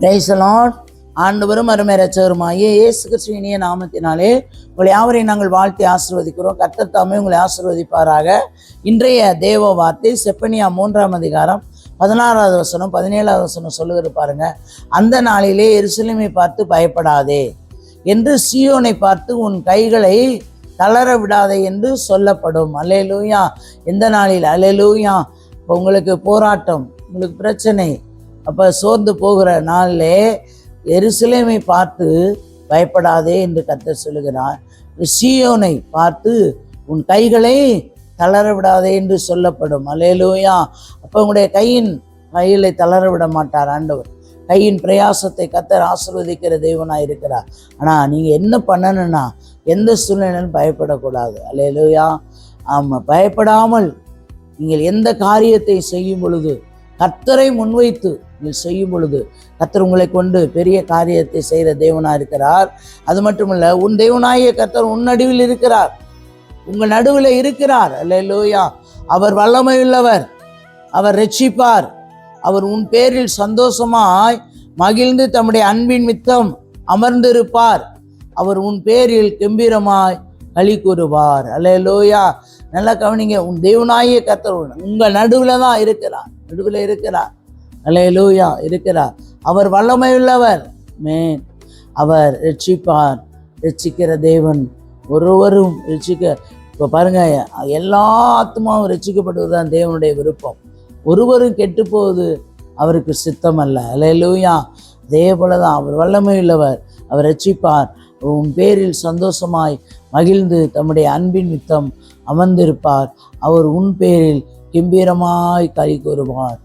Praise the Lord. ஆண்டவரும் அருமை இரட்சகருமாகிய இயேசு கிறிஸ்துவின் இனிய நாமத்தினாலே உங்களை யாவரையும் நாங்கள் வாழ்த்தி ஆசீர்வதிக்கிறோம். கர்த்தர் தாமே உங்களை ஆசீர்வதிப்பாராக. இன்றைய தேவ வார்த்தை செப்பனியா 3ஆம் அதிகாரம் 16வது வசனம் 17வது வசனம் சொல்லுகிறது பாருங்க. அந்த நாளிலே எருசலேமை பார்த்து பயப்படாதே என்று, சீயோனை பார்த்து உன் கைகளை தளர விடாதே என்று சொல்லப்படும். அல்லேலூயா. எந்த நாளில்? அல்லேலூயா. இப்போ உங்களுக்கு போராட்டம், உங்களுக்கு பிரச்சனை, அப்போ சோர்ந்து போகிற நாளிலே எருசலேமை பார்த்து பயப்படாதே என்று கர்த்தர் சொல்லுகிறார். சீயோனை பார்த்து உன் கைகளை தளர விடாதே என்று சொல்லப்படும். அல்லேலூயா. அப்போ உங்களுடைய கைகளை தளர விட மாட்டார் ஆண்டவர். கையின் பிரயாசத்தை கர்த்தர் ஆசீர்வதிக்கிற தேவனாக இருக்கிறார். ஆனால் நீங்கள் என்ன பண்ணணும்னா, எந்த சூழ்நிலையிலும் பயப்படக்கூடாது. அல்லேலூயா. ஆமாம், பயப்படாமல் நீங்கள் எந்த காரியத்தை செய்யும் பொழுது, கர்த்தரை முன்வைத்து நீங்கள் செய்யும் பொழுது, கர்த்தர் உங்களை கொண்டு பெரிய காரியத்தை செய்கிற தேவனாக இருக்கிறார். அது மட்டுமல்ல, உன் தேவனாகிய கர்த்தர் உன் நடுவில் இருக்கிறார், உங்கள் நடுவில் இருக்கிறார். அல்லேலூயா. அவர் வல்லமையுள்ளவர், அவர் இரட்சிப்பார், அவர் உன் பேரில் சந்தோஷமாய் மகிழ்ந்து தம்முடைய அன்பின் மித்தம் அமர்ந்திருப்பார், அவர் உன் பேரில் கம்பீரமாய் களி கூறுவார். அல்லேலூயா. நல்லா கவனிங்க. உன் தேவனாகிய கர்த்தர் உங்கள் நடுவில் தான் இருக்கிறார், நடுவில் இருக்கிறார். அல்லேலூயா, இருக்கிறார். அவர் வல்லமையுள்ளவர். அவர் ரட்சிப்பார். ரட்சிக்கிற தேவன். ஒருவரும் இப்போ பாருங்க, எல்லா ஆத்மாவும் ரட்சிக்கப்படுவது தான் தேவனுடைய விருப்பம். ஒருவரும் கெட்டு போவது அவருக்கு சித்தம் அல்ல. அல்லேலூயா. அதே போல தான் அவர் வல்லமையுள்ளவர், அவர் ரட்சிப்பார், உன் பேரில் சந்தோஷமாய் மகிழ்ந்து தம்முடைய அன்பின் மித்தம் அமர்ந்திருப்பார், அவர் உன் பேரில் கம்பீரமாய் களி கூறுவார்.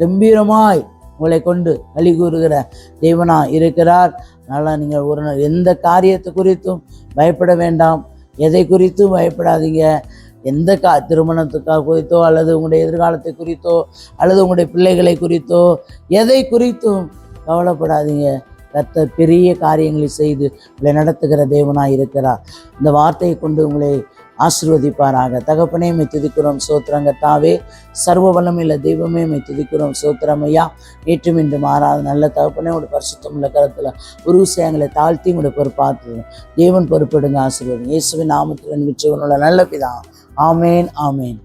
கம்பீரமாய் உங்களை கொண்டு களி கூறுகிற தேவனா இருக்கிறார். அதனால் நீங்கள் எந்த காரியத்தை குறித்தும் பயப்பட வேண்டாம், எதை குறித்தும் பயப்படாதீங்க. எந்த திருமணத்துக்காக குறித்தோ, அல்லது உங்களுடைய எதிர்காலத்தை குறித்தோ, அல்லது உங்களுடைய பிள்ளைகளை குறித்தோ, எதை குறித்தும் கவலைப்படாதீங்க. கர்த்தர் பெரிய காரியங்களை செய்து உங்களை நடத்துகிற தேவனாய் இருக்கிறார். இந்த வார்த்தையை கொண்டு உங்களை ஆசீர்வதிப்பாராக. தகப்பனே மை துதிக்கிறோம், சோத்திரங்க தாவே, சர்வ வல்லமையுள்ள தெய்வமே மை துதிக்கிறோம், சோத்திரம் ஐயா. ஏற்றும் இன்று மாறாத நல்ல தகப்பனே, உடைய பரிசுத்தம் உள்ள கருத்தில் ஒரு விஷயங்களை தாழ்த்தி உங்களுடைய பொறுப்பாற்று தேவன் பொறுப்பிடுங்க. ஆசீர்வாதம் இயேசுவின் நாமத்தில் நிச்சயவனுள்ள நல்ல பிதா. ஆமேன், ஆமேன்.